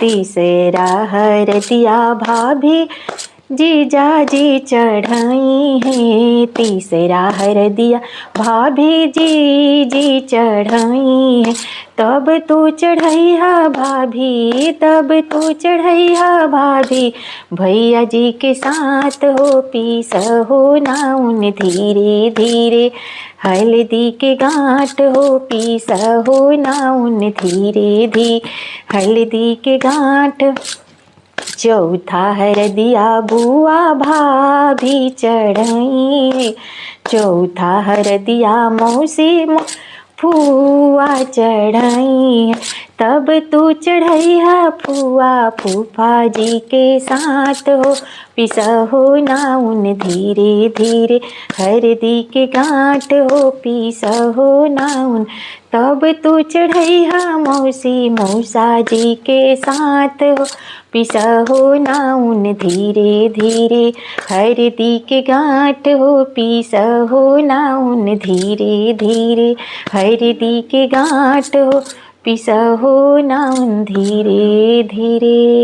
तीसरा हरदिया भाभी जीजा जी चढ़ाई है। तीसरा हरदिया भाभी जी चढ़ाई है। तब तू चढ़ैया भाभी, तब तू चढ़ैया भाभी, भैया जी के साथ हो पीस हो नाउन धीरे धीरे। हल्दी के गांठ हो पीस हो नाउन धीरे धीरे। हल्दी के गांठ। चौथा हरदिया बुआ भाभी चढ़ाई। चौथा हरदिया मौसी फुआ चढ़ाई। तब तू चढ़ैया फुआ फूफा जी के साथ हो पिस हो नाउन धीरे धीरे। हरदी के गांठ हो पीस हो नाउन। तब तू चढ़ैया मौसी मौसा जी के साथ हो पिस हो नाउन धीरे धीरे। हरदी के गांठ हो पीस हो नाउन धीरे धीरे। हरदी के गांठ हो पिस हो नाउन धीरे धीरे।